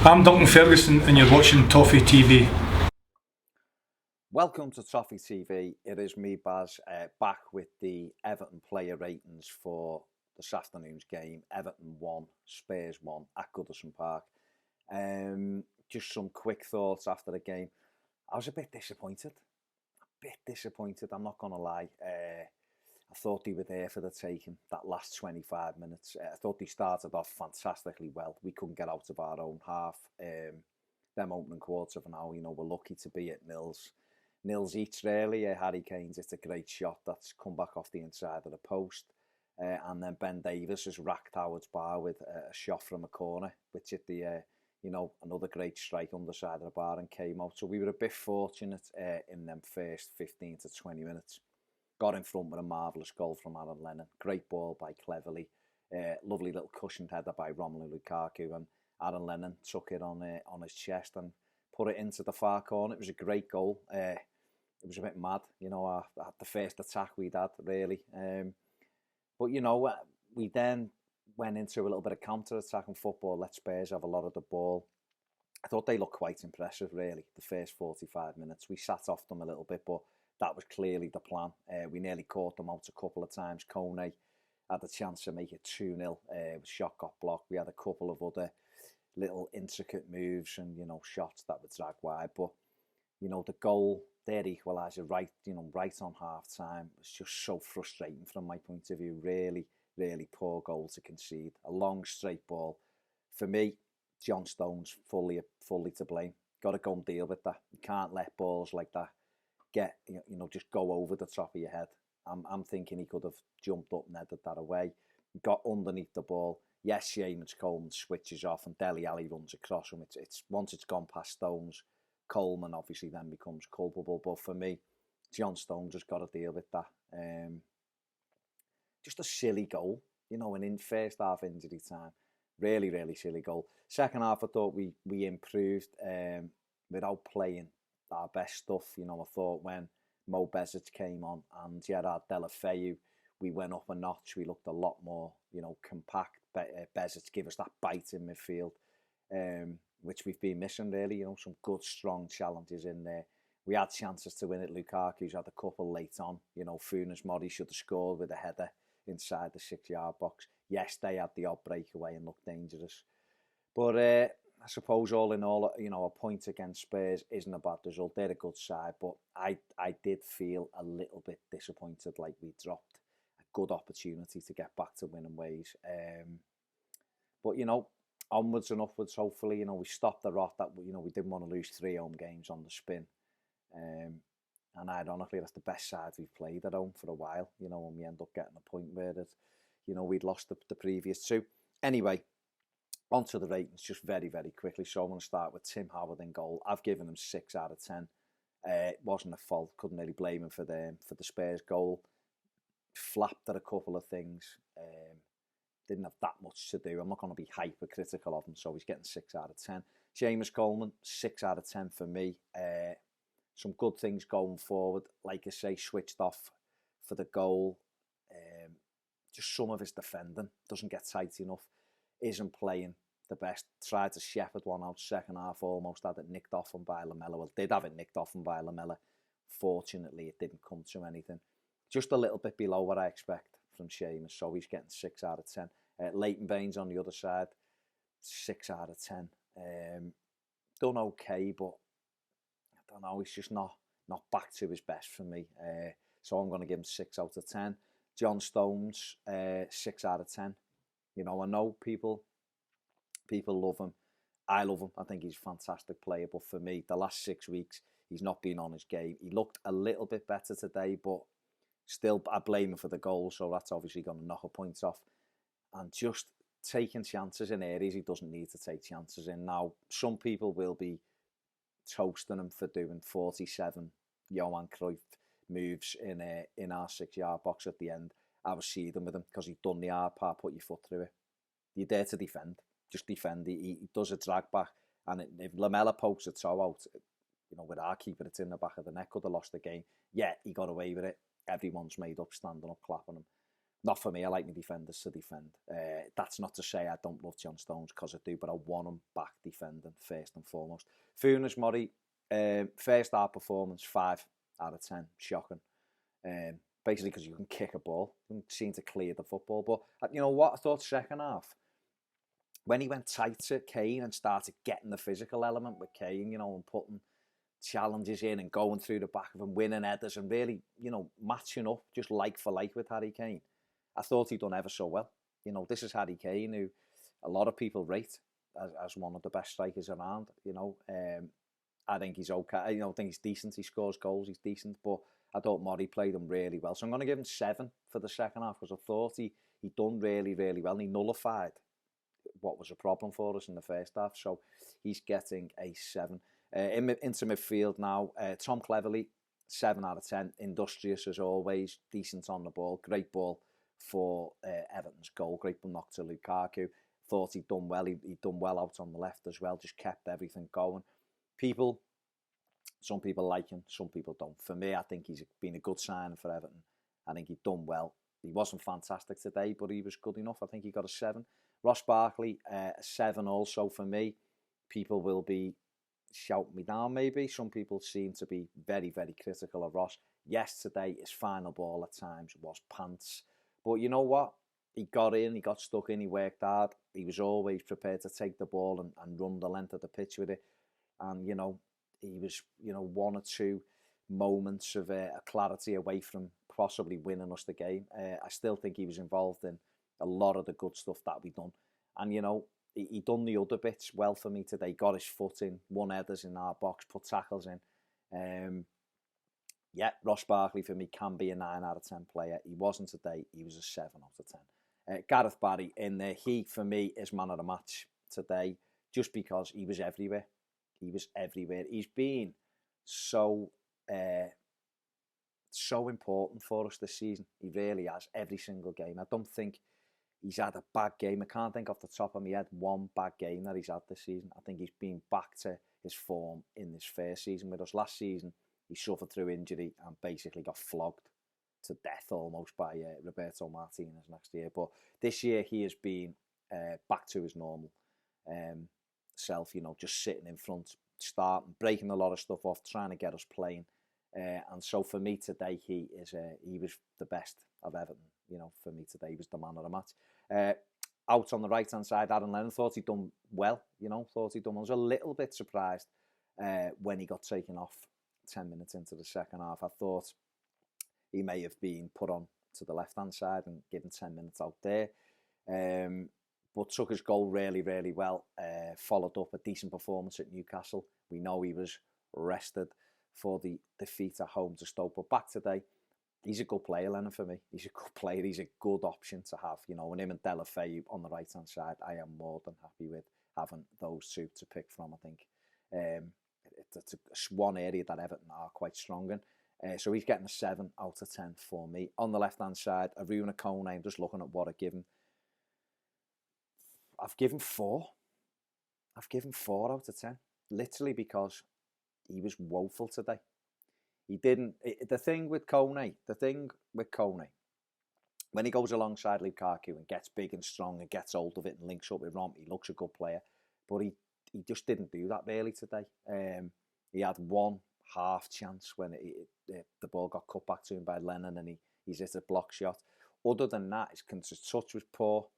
I'm Duncan Ferguson and you're watching Toffee TV. Welcome to Toffee TV. It is me, Baz, back with the Everton player ratings for this afternoon's game. Everton 1, Spurs 1 at Goodison Park. Just some quick thoughts after the game. I was a bit disappointed. I'm not going to lie. I thought they were there for the taking, that last 25 minutes. I thought they started off fantastically well. We couldn't get out of our own half. Them opening quarter of an hour, we're lucky to be at nils each, really. Harry Kane's hit a great shot that's come back off the inside of the post. And then Ben Davies has racked Howard's bar with a shot from a corner, which hit the, another great strike underside of the bar and came out. So we were a bit fortunate in them first 15 to 20 minutes. Got in front with a marvellous goal from Aaron Lennon. Great ball by Cleverly. Lovely little cushioned header by Romelu Lukaku. And Aaron Lennon took it on his chest and put it into the far corner. It was a great goal. It was a bit mad, the first attack we'd had, really. But, we then went into a little bit of counter-attacking football, let Spurs have a lot of the ball. I thought they looked quite impressive, really, the first 45 minutes. We sat off them a little bit, but that was clearly the plan. We nearly caught them out a couple of times. Kone had a chance to make it 2-0. Shot got blocked. We had a couple of other little intricate moves and, shots that would drag wide. But, the goal, their equaliser, right on half-time, was just so frustrating from my point of view. Really, really poor goal to concede. A long, straight ball. For me, John Stones fully to blame. Got to go and deal with that. You can't let balls like that just go over the top of your head. I'm thinking he could have jumped up and headed that away. Got underneath the ball. Yes, Seamus Coleman switches off and Delli Ali runs across him. It's once it's gone past Stones, Coleman obviously then becomes culpable. But for me, John Stones has got to deal with that. Just a silly goal, and in first half injury time, really, really silly goal. Second half, I thought we improved without playing our best stuff. I thought when Mo Besic came on and Gerard Deulofeu, we went up a notch. We looked a lot more, compact. Besic gave us that bite in midfield, which we've been missing, really. Some good, strong challenges in there. We had chances to win it. Lukaku's had a couple late on. Funes Mori should have scored with a header inside the 6-yard box. Yes, they had the odd breakaway and looked dangerous. But I suppose all in all, a point against Spurs isn't a bad result. They're a good side, but I did feel a little bit disappointed, like we dropped a good opportunity to get back to winning ways. But, onwards and upwards, hopefully, we stopped the rot that, we didn't want to lose 3 home games on the spin. And ironically, that's the best side we've played at home for a while, when we end up getting a point where we'd lost the previous 2. Anyway, onto the ratings just very, very quickly. So I'm going to start with Tim Howard in goal. I've given him 6 out of 10. It wasn't a fault. Couldn't really blame him for the Spurs goal. Flapped at a couple of things. Didn't have that much to do. I'm not going to be hypercritical of him, so he's getting 6 out of 10. Seamus Coleman, 6 out of 10 for me. Some good things going forward. Like I say, switched off for the goal. Just some of his defending doesn't get tight enough. Isn't playing the best. Tried to shepherd one out second half. Almost had it nicked off him by Lamella. Well, did have it nicked off him by Lamella. Fortunately, it didn't come to anything. Just a little bit below what I expect from Seamus. So he's getting 6 out of 10. Leighton Baines on the other side, 6 out of 10. Done okay, but I don't know. He's just not back to his best for me. So I'm going to give him 6 out of 10. John Stones, 6 out of 10. I know people love him. I love him. I think he's a fantastic player. But for me, the last 6 weeks, he's not been on his game. He looked a little bit better today, but still, I blame him for the goal. So that's obviously going to knock a point off. And just taking chances in areas he doesn't need to take chances in. Now, some people will be toasting him for doing 47 Johan Cruyff moves in our 6-yard box at the end. I was seething with him because he'd done the hard part, put your foot through it. You're there to defend. Just defend. He does a drag back. And if Lamella pokes a toe out, with our keeper, it's in the back of the net, could have lost the game. Yeah, he got away with it. Everyone's made up, standing up, clapping him. not for me. I like my defenders to defend. That's not to say I don't love John Stones, because I do, but I want them back defending first and foremost. Funes Mori, first half performance, 5 out of 10. Shocking. Basically because you can kick a ball. You can seem to clear the football. But you know what? I thought second half, when he went tight to Kane and started getting the physical element with Kane, you know, and putting challenges in and going through the back of him, winning headers and really, you know, matching up just like for like with Harry Kane. I thought he'd done ever so well. You know, this is Harry Kane, who a lot of people rate as one of the best strikers around. You know, I think he's okay. You know, I think he's decent. He scores goals. He's decent. But I thought Mori played him really well. So I'm going to give him 7 for the second half, because I thought he done really, really well. And he nullified what was a problem for us in the first half. So he's getting a 7. Into midfield now, Tom Cleverley, 7 out of 10. Industrious as always, decent on the ball, great ball for Everton's goal, great ball knock to Lukaku. Thought he'd done well. He'd done well out on the left as well, just kept everything going. Some people like him, some people don't. For me, I think he's been a good sign for Everton. I think he'd done well. He wasn't fantastic today, but he was good enough. I think he got a 7. Ross Barkley, a 7 also for me. People will be shouting me down maybe. Some people seem to be very, very critical of Ross. Yes, today his final ball at times was pants. But you know what? He got in, he got stuck in, he worked hard. He was always prepared to take the ball and run the length of the pitch with it. And, you know, he was, you know, 1 or 2 moments of a clarity away from possibly winning us the game. I still think he was involved in a lot of the good stuff that we done. And, you know, he done the other bits well for me today. Got his foot in, won headers in our box, put tackles in. Yeah, Ross Barkley for me can be a 9 out of 10 player. He wasn't today. He was a 7 out of 10. Gareth Barry in there. He, for me, is man of the match today, just because he was everywhere. He was everywhere. He's been so important for us this season. He really has, every single game. I don't think he's had a bad game. I can't think off the top of my head one bad game that he's had this season. I think he's been back to his form in this first season with us. Last season, he suffered through injury and basically got flogged to death almost by Roberto Martinez next year. But this year, he has been back to his normal self, you know, just sitting in front, starting, breaking a lot of stuff off, trying to get us playing. And so for me today, he was the best of Everton. You know, for me today, he was the man of the match. Out on the right-hand side, Aaron Lennon, thought he'd done well, you know, I was a little bit surprised when he got taken off 10 minutes into the second half. I thought he may have been put on to the left-hand side and given 10 minutes out there. But took his goal really, really well. Followed up a decent performance at Newcastle. We know he was rested for the defeat at home to Stoke. But back today, he's a good player, Lennon, for me. He's a good player. He's a good option to have. You know, and him and Delli on the right-hand side, I am more than happy with having those two to pick from, I think. It's one area that Everton are quite strong in. So he's getting a 7 out of 10 for me. On the left-hand side, Aruna Kone, I'm just looking at what I give him. I've given 4. I've given 4 out of 10. Literally because he was woeful today. He didn't... The thing with Kone, when he goes alongside Lukaku and gets big and strong and gets hold of it and links up with Rom, he looks a good player. But he just didn't do that really today. He had one half chance when the ball got cut back to him by Lennon and he's hit a block shot. Other than that, his touch was poor.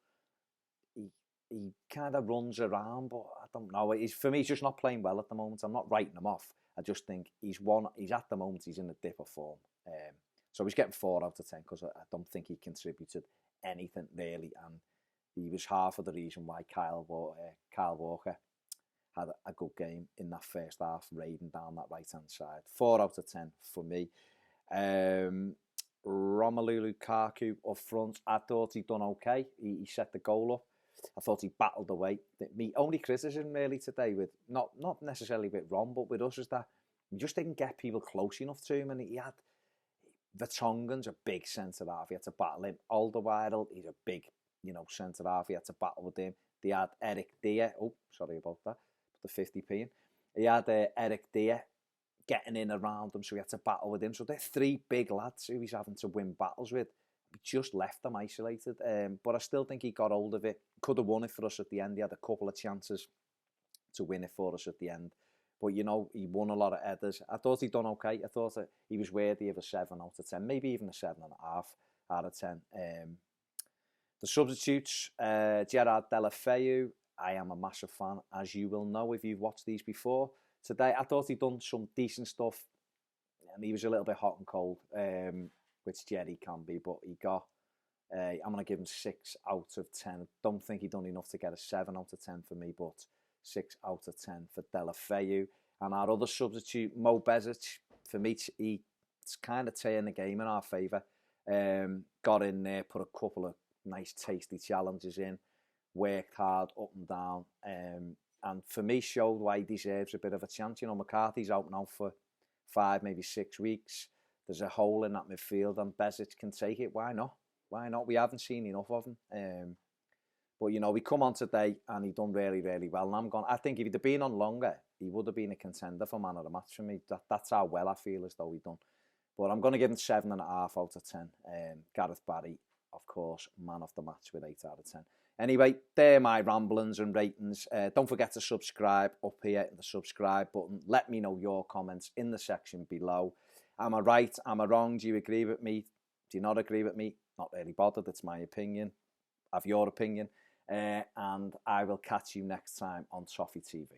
He kind of runs around, but I don't know. For me, he's just not playing well at the moment. I'm not writing him off. I just think he's at the moment, he's in a dip of form. So he's getting 4 out of 10 because I don't think he contributed anything really. And he was half of the reason why Kyle Walker had a good game in that first half, raiding down that right-hand side. 4 out of 10 for me. Romelu Lukaku up front, I thought he'd done okay. He set the goal up. I thought he battled away. The only criticism really today, with not necessarily with Ron, but with us, is that he just didn't get people close enough to him. And he had Vertonghen's a big centre half. He had to battle him. Alderweireld, he's a big, you know, centre half. He had to battle with him. They had Eric Dier. Oh, sorry about that. Put the 50p in. He had Eric Dier getting in around him, so he had to battle with him. So they're 3 big lads who he's having to win battles with. just left them isolated. But I still think he got hold of it. Could have won it for us at the end. He had a couple of chances to win it for us at the end. But, you know, he won a lot of headers. I thought he'd done okay. I thought that he was worthy of a 7 out of 10, maybe even a 7.5 out of 10. The substitutes, Gerard Deulofeu, I am a massive fan, as you will know if you've watched these before. Today, I thought he'd done some decent stuff, and he was a little bit hot and cold, which Jerry can be, but he got, I'm going to give him 6 out of 10. Don't think he done enough to get a 7 out of 10 for me, but 6 out of 10 for Deulofeu. And our other substitute, Mo Bezic, for me, he's kind of turned the game in our favour. Got in there, put a couple of nice, tasty challenges in, worked hard up and down, and for me, showed why he deserves a bit of a chance. You know, McCarthy's out now for 5, maybe 6 weeks. There's a hole in that midfield, and Bezic can take it. Why not? Why not? We haven't seen enough of him. But, you know, we come on today and he done really, really well. And I think if he'd have been on longer, he would have been a contender for man of the match for me. That's how well I feel as though he done. But I'm going to give him 7.5 out of 10. Gareth Barry, of course, man of the match with 8 out of 10. Anyway, they're my ramblings and ratings. Don't forget to subscribe up here in the subscribe button. Let me know your comments in the section below. Am I right? Am I wrong? Do you agree with me? Do you not agree with me? Not really bothered. It's my opinion. Have your opinion. And I will catch you next time on Toffee TV.